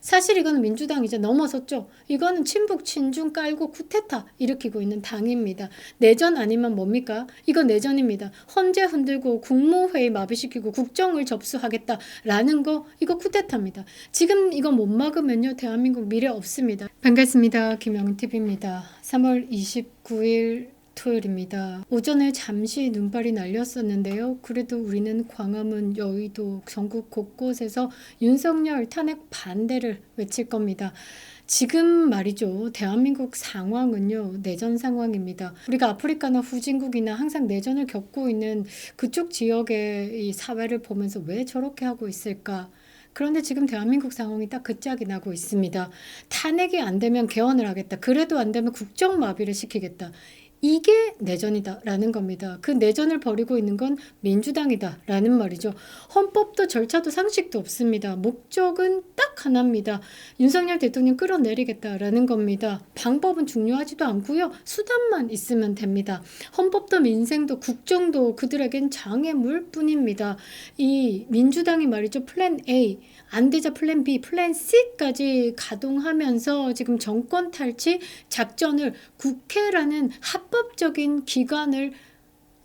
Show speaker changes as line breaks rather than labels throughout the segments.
사실 이거는 민주당 이제 넘어섰죠. 이거는 친북 친중 깔고 쿠데타 일으키고 있는 당입니다. 내전 아니면 뭡니까? 이건 내전입니다. 헌재 흔들고 국무회의 마비시키고 국정을 접수하겠다라는 거, 이거 쿠데타입니다. 지금 이거 못 막으면요, 대한민국 미래 없습니다. 반갑습니다. 김영TV입니다. 3월 29일 토요일입니다. 오전에 잠시 눈발이 날렸었는데요. 그래도 우리는 광화문, 여의도, 전국 곳곳에서 윤석열 탄핵 반대를 외칠 겁니다. 지금 말이죠. 대한민국 상황은요, 내전 상황입니다. 우리가 아프리카나 후진국이나 항상 내전을 겪고 있는 그쪽 지역의 이 사회를 보면서 왜 저렇게 하고 있을까? 그런데 지금 대한민국 상황이 딱 그 짝이 나고 있습니다. 탄핵이 안 되면 개헌을 하겠다. 그래도 안 되면 국정 마비를 시키겠다. 이게 내전이다라는 겁니다. 그 내전을 벌이고 있는 건 민주당이다라는 말이죠. 헌법도 절차도 상식도 없습니다. 목적은 딱 하나입니다. 윤석열 대통령 끌어내리겠다라는 겁니다. 방법은 중요하지도 않고요. 수단만 있으면 됩니다. 헌법도 민생도 국정도 그들에겐 장애물 뿐입니다. 이 민주당이 말이죠. 플랜 A, 안 되자 플랜 B, 플랜 C까지 가동하면서 지금 정권 탈취 작전을 국회라는 합법적인 기관을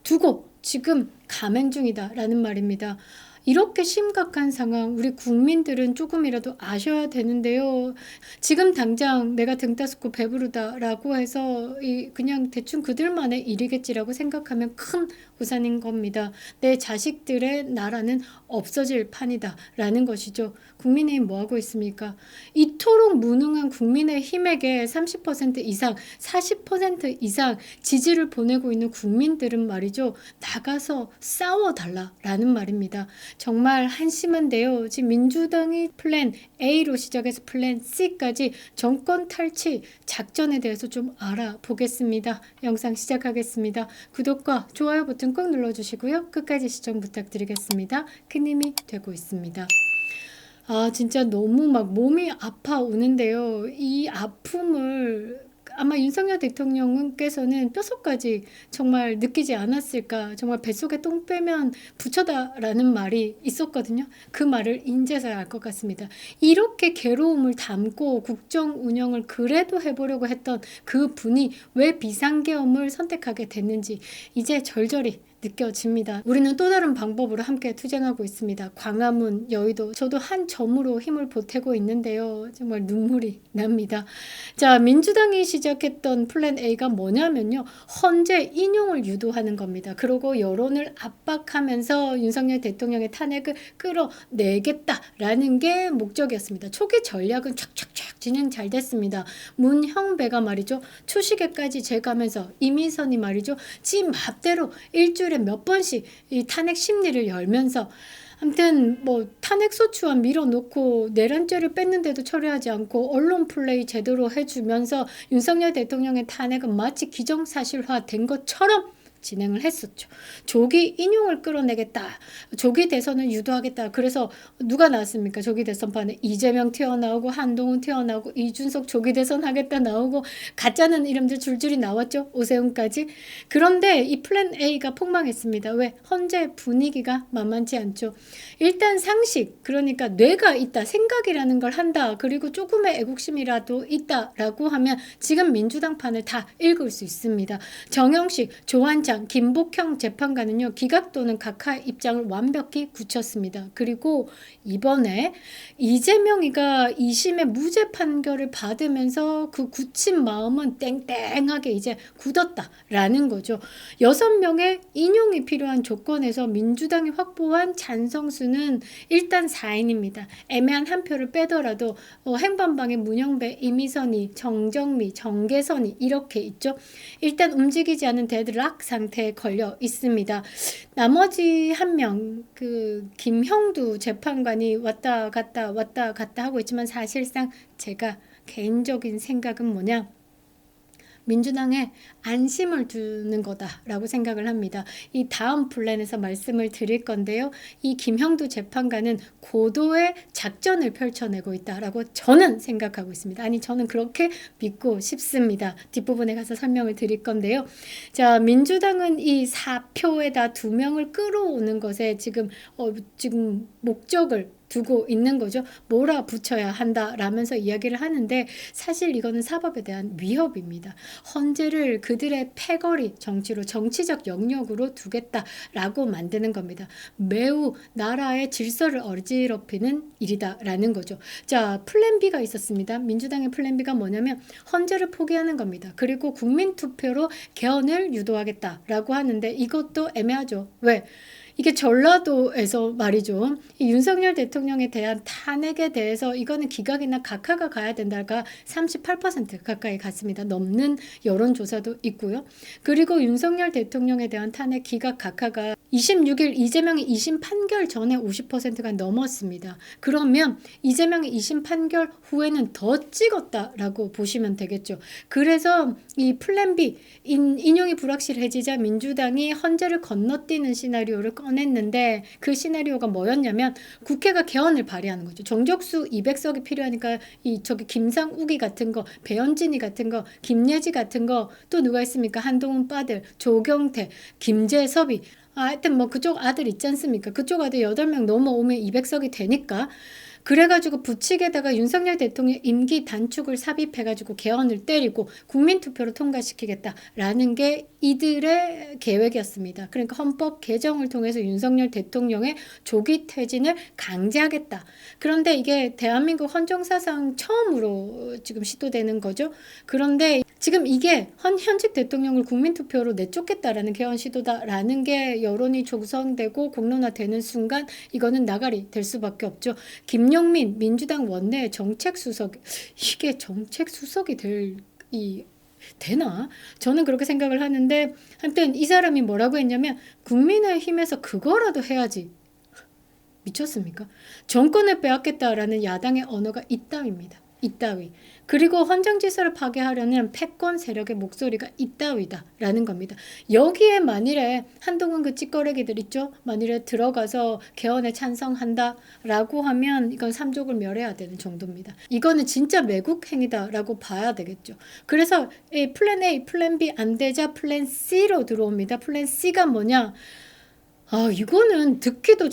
두고 지금 감행 중이다라는 말입니다. 이렇게 심각한 상황, 우리 국민들은 조금이라도 아셔야 되는데요. 지금 당장 내가 등 따숩고 배부르다라고 해서 그냥 대충 그들만의 일이겠지라고 생각하면 큰 우산인 겁니다. 내 자식들의 나라는 없어질 판이다라는 것이죠. 국민의힘 뭐하고 있습니까? 이토록 무능한 국민의힘에게 30% 이상, 40% 이상 지지를 보내고 있는 국민들은 말이죠. 나가서 싸워달라라는 말입니다. 정말 한심한데요. 지금 민주당이 플랜 A로 시작해서 플랜 C까지 정권 탈취 작전에 대해서 좀 알아보겠습니다. 영상 시작하겠습니다. 구독과 좋아요 버튼 꼭 눌러주시고요. 끝까지 시청 부탁드리겠습니다. 큰 힘이 되고 있습니다. 진짜 너무 막 몸이 아파오는데요. 이 아픔을 아마 윤석열 대통령께서는 뼛속까지 정말 느끼지 않았을까. 정말 뱃속에 똥 빼면 부처다라는 말이 있었거든요. 그 말을 인제서야 알 것 같습니다. 이렇게 괴로움을 담고 국정 운영을 그래도 해보려고 했던 그 분이 왜 비상계엄을 선택하게 됐는지 이제 절절히 느껴집니다. 우리는 또 다른 방법으로 함께 투쟁하고 있습니다. 광화문, 여의도, 저도 한 점으로 힘을 보태고 있는데요. 정말 눈물이 납니다. 자, 민주당이 시작했던 플랜 A가 뭐냐면요. 헌재 인용을 유도하는 겁니다. 그리고 여론을 압박하면서 윤석열 대통령의 탄핵을 끌어내겠다라는 게 목적이었습니다. 초기 전략은 촥촥촥 진행 잘 됐습니다. 문형배가 말이죠. 초시계까지 재가면서 이미선이 말이죠. 지 맘대로 일주일에 몇 번씩 이 탄핵 심리를 열면서 아무튼 뭐 탄핵 소추안 밀어놓고 내란죄를 뺐는데도 처리하지 않고 언론 플레이 제대로 해주면서 윤석열 대통령의 탄핵은 마치 기정사실화된 것처럼 진행을 했었죠. 조기 인용을 끌어내겠다. 조기 대선을 유도하겠다. 그래서 누가 나왔습니까? 조기 대선판에 이재명 튀어나오고 한동훈 튀어나오고 이준석 조기 대선 하겠다 나오고 가짜는 이름들 줄줄이 나왔죠. 오세훈까지. 그런데 이 플랜 A가 폭망했습니다. 왜? 헌재 분위기가 만만치 않죠. 일단 상식, 그러니까 뇌가 있다. 생각이라는 걸 한다. 그리고 조금의 애국심이라도 있다라고 하면 지금 민주당 판을 다 읽을 수 있습니다. 정영식, 조한장, 김복형 재판관은요. 기각 또는 각하 입장을 완벽히 굳혔습니다. 그리고 이번에 이재명이가 2심의 무죄 판결을 받으면서 그 굳힌 마음은 땡땡하게 이제 굳었다라는 거죠. 6명의 인용이 필요한 조건에서 민주당이 확보한 찬성수는 일단 4인입니다. 애매한 한 표를 빼더라도 행반방에 문영배, 이미선이, 정정미, 정계선이 이렇게 있죠. 일단 움직이지 않은 데드락 상태에 걸려 있습니다. 나머지 한 명, 김형두 재판관이 왔다 갔다 하고 있지만 사실상 제가 개인적인 생각은 뭐냐? 민주당에 안심을 두는 거다라고 생각을 합니다. 이 다음 플랜에서 말씀을 드릴 건데요. 이 김형두 재판관은 고도의 작전을 펼쳐내고 있다라고 저는 생각하고 있습니다. 아니 저는 그렇게 믿고 싶습니다. 뒷부분에 가서 설명을 드릴 건데요. 자, 민주당은 이 4표에다 2명을 끌어오는 것에 지금 목적을 두고 있는 거죠. 몰아붙여야 한다라면서 이야기를 하는데 사실 이거는 사법에 대한 위협입니다. 헌재를 그들의 패거리 정치로 정치적 영역으로 두겠다라고 만드는 겁니다. 매우 나라의 질서를 어지럽히는 일이다라는 거죠. 자, 플랜 B가 있었습니다. 민주당의 플랜 B가 뭐냐면 헌재를 포기하는 겁니다. 그리고 국민투표로 개헌을 유도하겠다라고 하는데 이것도 애매하죠. 왜? 이게 전라도에서 말이죠. 이 윤석열 대통령에 대한 탄핵에 대해서 이거는 기각이나 각하가 가야 된다가 38% 가까이 갔습니다. 넘는 여론조사도 있고요. 그리고 윤석열 대통령에 대한 탄핵 기각 각하가 26일 이재명의 2심 판결 전에 50%가 넘었습니다. 그러면 이재명의 2심 판결 후에는 더 찍었다라고 보시면 되겠죠. 그래서 이 플랜 B 인용이 불확실해지자 민주당이 헌재를 건너뛰는 시나리오를 꺼냈는데 그 시나리오가 뭐였냐면 국회가 개헌을 발의하는 거죠. 정적수 200석이 필요하니까 저기 김상욱이 같은 거, 배현진이 같은 거, 김예지 같은 거, 또 누가 있습니까? 한동훈 빠들, 조경태, 김재섭이 하여튼 뭐 그쪽 아들 있지 않습니까? 그쪽 아들 8명 넘어오면 200석이 되니까 그래가지고 부칙에다가 윤석열 대통령 임기 단축을 삽입해가지고 개헌을 때리고 국민투표로 통과시키겠다라는 게 이들의 계획이었습니다. 그러니까 헌법 개정을 통해서 윤석열 대통령의 조기 퇴진을 강제하겠다. 그런데 이게 대한민국 헌정사상 처음으로 지금 시도되는 거죠. 그런데 지금 이게 현직 대통령을 국민투표로 내쫓겠다라는 개헌 시도다라는 게 여론이 조성되고 공론화되는 순간 이거는 나가리 될 수밖에 없죠. 김용민 민주당 원내 정책수석, 이게 정책수석이 되나? 저는 그렇게 생각을 하는데 한편 이 사람이 뭐라고 했냐면 국민의힘에서 그거라도 해야지. 미쳤습니까? 정권을 빼앗겠다라는 야당의 언어가 이따위입니다. 이따위. 그리고 헌정질서를 파괴하려는 패권 세력의 목소리가 이따위다라는 겁니다. 여기에 만일에 한동훈 그 찌꺼레기들 있죠? 만일에 들어가서 개헌에 찬성한다라고 하면 이건 삼족을 멸해야 되는 정도입니다. 이거는 진짜 매국 행위다라고 봐야 되겠죠. 그래서 이 플랜 A, 플랜 B 안 되자 플랜 C로 들어옵니다. 플랜 C가 뭐냐? 이거는 듣기도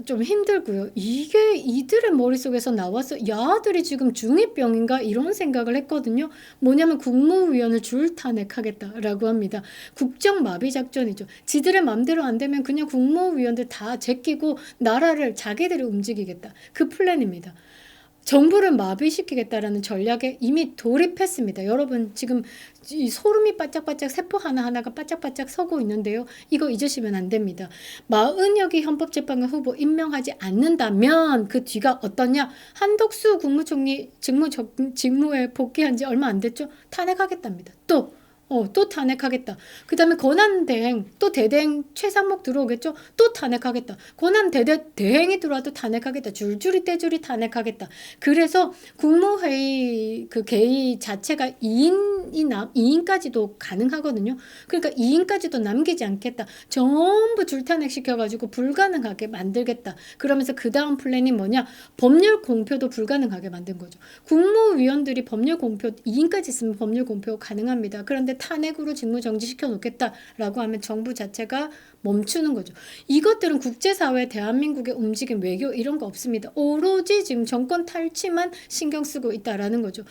좀 힘들고요. 이게 이들의 머릿속에서 나왔어. 야들이 지금 중2병인가 이런 생각을 했거든요. 뭐냐면 국무위원을 줄 탄핵하겠다라고 합니다. 국정마비 작전이죠. 지들의 맘대로 안 되면 그냥 국무위원들 다 제끼고 나라를 자기들이 움직이겠다. 그 플랜입니다. 정부를 마비시키겠다라는 전략에 이미 돌입했습니다. 여러분 지금 이 소름이 바짝바짝 세포 하나하나가 바짝바짝 서고 있는데요. 이거 잊으시면 안 됩니다. 마은혁이 헌법재판관 후보 임명하지 않는다면 그 뒤가 어떠냐? 한덕수 국무총리 직무에 복귀한 지 얼마 안 됐죠? 탄핵하겠답니다. 또 탄핵하겠다. 그 다음에 권한대행, 또 대대행 최상목 들어오겠죠? 또 탄핵하겠다. 대행이 들어와도 탄핵하겠다. 줄줄이 떼줄이 탄핵하겠다. 그래서 국무회의 그 개의 자체가 2인까지도 가능하거든요. 그러니까 2인까지도 남기지 않겠다. 전부 줄탄핵시켜가지고 불가능하게 만들겠다. 그러면서 그 다음 플랜이 뭐냐? 법률 공표도 불가능하게 만든 거죠. 국무위원들이 법률 공표 2인까지 있으면 법률 공표 가능합니다. 그런데 탄핵으로 직무 정지시켜 놓겠다라고 하면 정부 자체가 멈추는 거죠. 이것들은 국제사회 대한민국의 움직임 외교 이런 거 없습니다. 오로지 지금 정권 탈취만 신경 쓰고 있다라는 거죠.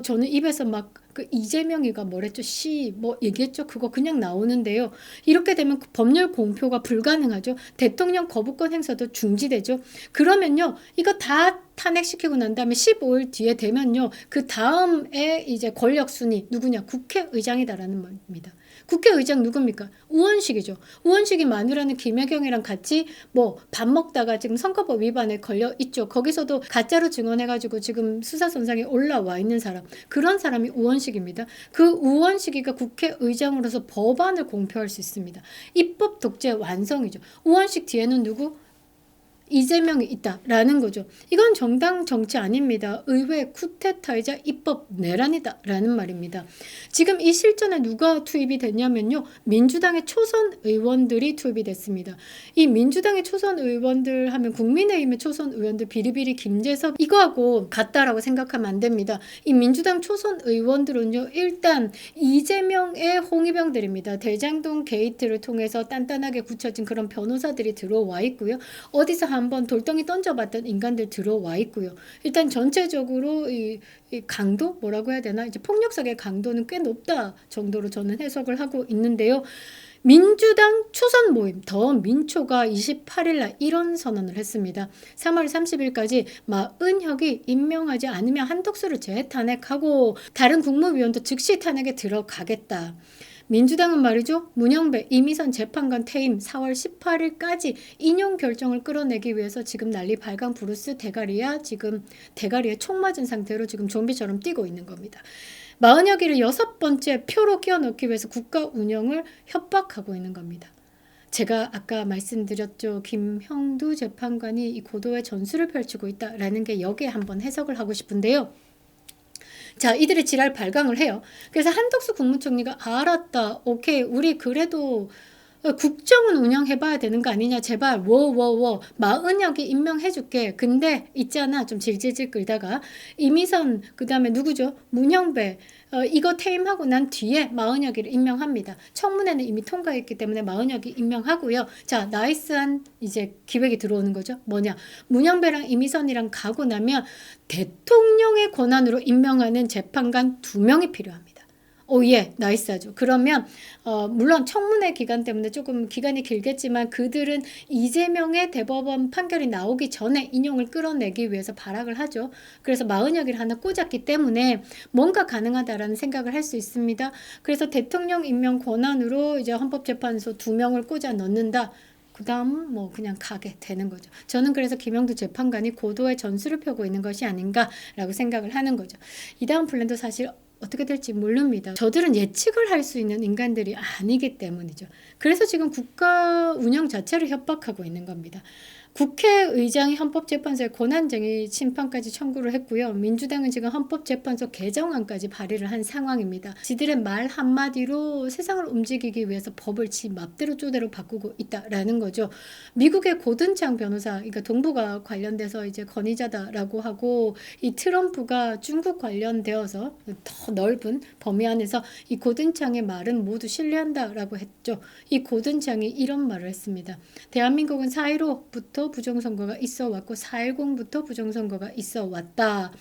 저는 입에서 막 그 이재명이가 뭐랬죠? 뭐 얘기했죠? 그거 그냥 나오는데요. 이렇게 되면 법률 공표가 불가능하죠. 대통령 거부권 행사도 중지되죠. 그러면요. 이거 다 탄핵시키고 난 다음에 15일 뒤에 되면요. 그 다음에 이제 권력 순위 누구냐? 국회의장이다라는 말입니다. 국회의장 누굽니까? 우원식이죠. 우원식이 마누라는 김혜경이랑 같이 뭐 밥 먹다가 지금 선거법 위반에 걸려 있죠. 거기서도 가짜로 증언해가지고 지금 수사선상에 올라와 있는 사람. 그런 사람이 우원식입니다. 그 우원식이가 국회의장으로서 법안을 공표할 수 있습니다. 입법 독재 완성이죠. 우원식 뒤에는 누구? 이재명이 있다라는 거죠. 이건 정당 정치 아닙니다. 의회 쿠데타이자 입법 내란이다라는 말입니다. 지금 이 실전에 누가 투입이 됐냐면요. 민주당의 초선 의원들이 투입이 됐습니다. 이 민주당의 초선 의원들 하면 국민의힘의 초선 의원들 비리비리 김재섭 이거하고 같다라고 생각하면 안 됩니다. 이 민주당 초선 의원들은요. 일단 이재명의 홍위병들입니다. 대장동 게이트를 통해서 단단하게 굳혀진 그런 변호사들이 들어와 있고요. 어디서 한 한번 돌덩이 던져봤던 인간들 들어와 있고요. 일단 전체적으로 이 강도 뭐라고 해야 되나 이제 폭력성의 강도는 꽤 높다 정도로 저는 해석을 하고 있는데요. 민주당 초선 모임 더 민초가 28일 날 이런 선언을 했습니다. 3월 30일까지 마은혁이 임명하지 않으면 한덕수를 재탄핵하고 다른 국무위원도 즉시 탄핵에 들어가겠다. 민주당은 말이죠. 문영배, 이미선 재판관 퇴임 4월 18일까지 인용 결정을 끌어내기 위해서 지금 난리 발광 브루스 대가리야 지금 대가리에 총 맞은 상태로 지금 좀비처럼 뛰고 있는 겁니다. 마은혁이를 6번째 표로 끼워넣기 위해서 국가 운영을 협박하고 있는 겁니다. 제가 아까 말씀드렸죠. 김형두 재판관이 이 고도의 전술을 펼치고 있다라는 게 여기에 한번 해석을 하고 싶은데요. 자, 이들이 지랄 발광을 해요. 그래서 한덕수 국무총리가 알았다. 오케이. 우리 그래도 국정은 운영해봐야 되는 거 아니냐. 제발 워워워 마은혁이 임명해줄게. 근데 있잖아. 좀 질질질 끌다가 이미선 그 다음에 누구죠? 문영배 이거 퇴임하고 난 뒤에 마은혁이를 임명합니다. 청문회는 이미 통과했기 때문에 마은혁이 임명하고요. 자, 나이스한 이제 기획이 들어오는 거죠. 뭐냐? 문영배랑 이미선이랑 가고 나면 대통령의 권한으로 임명하는 재판관 2명이 필요합니다. 예, 나이스하죠. 그러면 물론 청문회 기간 때문에 조금 기간이 길겠지만 그들은 이재명의 대법원 판결이 나오기 전에 인용을 끌어내기 위해서 발악을 하죠. 그래서 마은혁이를 하나 꽂았기 때문에 뭔가 가능하다라는 생각을 할 수 있습니다. 그래서 대통령 임명 권한으로 이제 헌법재판소 2명을 꽂아 넣는다. 그 다음은 뭐 그냥 가게 되는 거죠. 저는 그래서 김형두 재판관이 고도의 전술을 펴고 있는 것이 아닌가라고 생각을 하는 거죠. 이 다음 플랜도 사실 어떻게 될지 모릅니다. 저들은 예측을 할 수 있는 인간들이 아니기 때문이죠. 그래서 지금 국가 운영 자체를 협박하고 있는 겁니다. 국회의장이 헌법재판소에 권한쟁의 심판까지 청구를 했고요. 민주당은 지금 헌법재판소 개정안까지 발의를 한 상황입니다. 지들의 말 한마디로 세상을 움직이기 위해서 법을 지 맘대로 쪼대로 바꾸고 있다라는 거죠. 미국의 고든창 변호사, 그러니까 동북아 관련돼서 이제 권위자다라고 하고 이 트럼프가 중국 관련되어서 더 넓은 범위 안에서 이 고든창의 말은 모두 신뢰한다라고 했죠. 이 고든창이 이런 말을 했습니다. 대한민국은 4.15부터 부정선거가 있어 왔고 4.10부터 부정선거가 있어 왔다.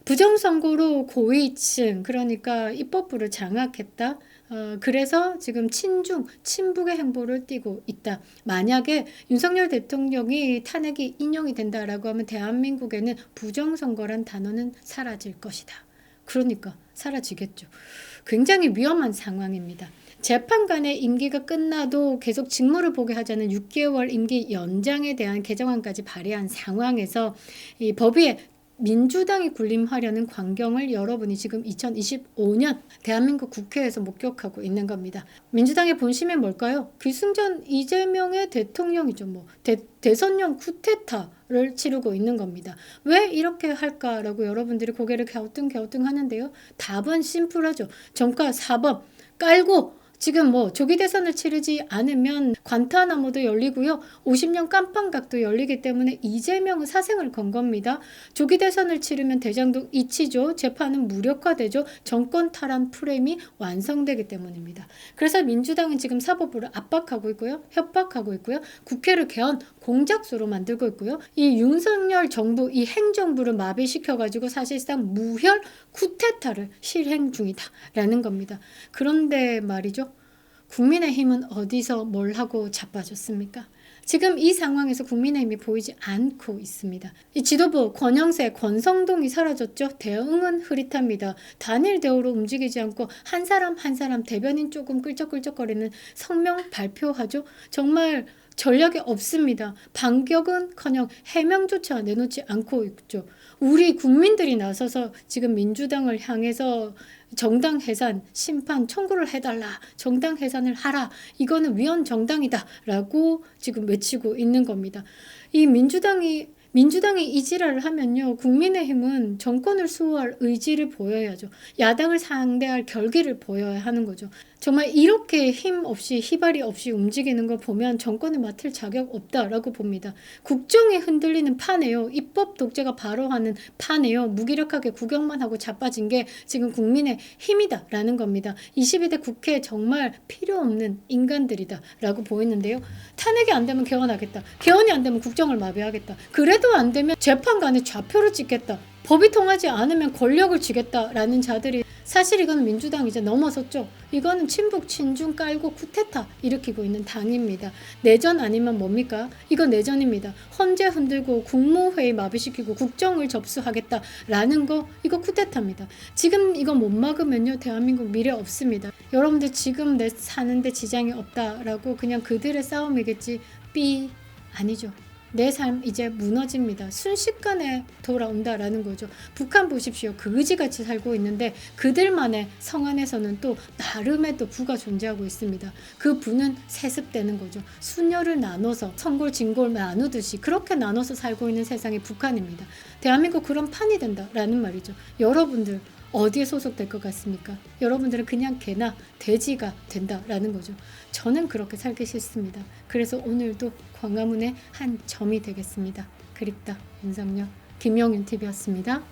부정선거로 고위층 그러니까 입법부를 장악했다. 그래서 지금 친북의 행보를 띠고 있다. 만약에 윤석열 대통령이 탄핵이 인용이 된다라고 하면 대한민국에는 부정선거란 단어는 사라질 것이다. 그러니까 사라지겠죠. 굉장히 위험한 상황입니다. 재판관의 임기가 끝나도 계속 직무를 보게 하자는 6개월 임기 연장에 대한 개정안까지 발의한 상황에서 이 법위에 민주당이 군림하려는 광경을 여러분이 지금 2025년 대한민국 국회에서 목격하고 있는 겁니다. 민주당의 본심이 뭘까요? 기승전 이재명의 대통령이죠. 대선용 쿠데타를 치르고 있는 겁니다. 왜 이렇게 할까라고 여러분들이 고개를 갸우뚱갸우뚱 하는데요. 답은 심플하죠. 정가 4번 깔고 지금 조기 대선을 치르지 않으면 관타나모도 열리고요. 50년 깜빵각도 열리기 때문에 이재명은 사생을 건 겁니다. 조기 대선을 치르면 대장동 이치죠. 재판은 무력화되죠. 정권 탈환 프레임이 완성되기 때문입니다. 그래서 민주당은 지금 사법부를 압박하고 있고요. 협박하고 있고요. 국회를 개헌 공작소로 만들고 있고요. 이 윤석열 정부, 이 행정부를 마비시켜가지고 사실상 무혈 쿠데타를 실행 중이다라는 겁니다. 그런데 말이죠. 국민의힘은 어디서 뭘 하고 자빠졌습니까? 지금 이 상황에서 국민의힘이 보이지 않고 있습니다. 이 지도부 권영세, 권성동이 사라졌죠. 대응은 흐릿합니다. 단일 대우로 움직이지 않고 한 사람 한 사람 대변인 조금 끌적끌적거리는 성명 발표하죠. 정말 전략이 없습니다. 반격은커녕 해명조차 내놓지 않고 있죠. 우리 국민들이 나서서 지금 민주당을 향해서 정당 해산, 심판 청구를 해달라. 정당 해산을 하라. 이거는 위헌정당이다. 라고 지금 외치고 있는 겁니다. 이 민주당이 이 지랄을 하면요. 국민의힘은 정권을 수호할 의지를 보여야죠. 야당을 상대할 결기를 보여야 하는 거죠. 정말 이렇게 힘 없이 휘발이 없이 움직이는 걸 보면 정권을 맡을 자격 없다라고 봅니다. 국정이 흔들리는 판에요. 입법 독재가 바로 하는 판에요. 무기력하게 구경만 하고 자빠진 게 지금 국민의 힘이다라는 겁니다. 22대 국회에 정말 필요 없는 인간들이다라고 보이는데요. 탄핵이 안 되면 개헌하겠다. 개헌이 안 되면 국정을 마비하겠다. 그래도 안 되면 재판관의 좌표를 찍겠다. 법이 통하지 않으면 권력을 쥐겠다라는 자들이 사실 이거는 민주당 이제 넘어섰죠. 이거는 친북 친중 깔고 쿠데타 일으키고 있는 당입니다. 내전 아니면 뭡니까? 이거 내전입니다. 헌재 흔들고 국무회의 마비시키고 국정을 접수하겠다라는 거 이거 쿠데타입니다. 지금 이거 못 막으면요 대한민국 미래 없습니다. 여러분들 지금 내 사는데 지장이 없다라고 그냥 그들의 싸움이겠지 삐 아니죠. 내 삶 이제 무너집니다. 순식간에 돌아온다라는 거죠. 북한 보십시오. 그지같이 살고 있는데 그들만의 성 안에서는 또 나름의 또 부가 존재하고 있습니다. 그 부는 세습되는 거죠. 순열을 나눠서 성골 진골 나누듯이 그렇게 나눠서 살고 있는 세상이 북한입니다. 대한민국 그런 판이 된다라는 말이죠. 여러분들 어디에 소속될 것 같습니까? 여러분들은 그냥 개나 돼지가 된다라는 거죠. 저는 그렇게 살기 싫습니다. 그래서 오늘도 광화문의 한 점이 되겠습니다. 그립다 윤석열 김영윤 TV였습니다.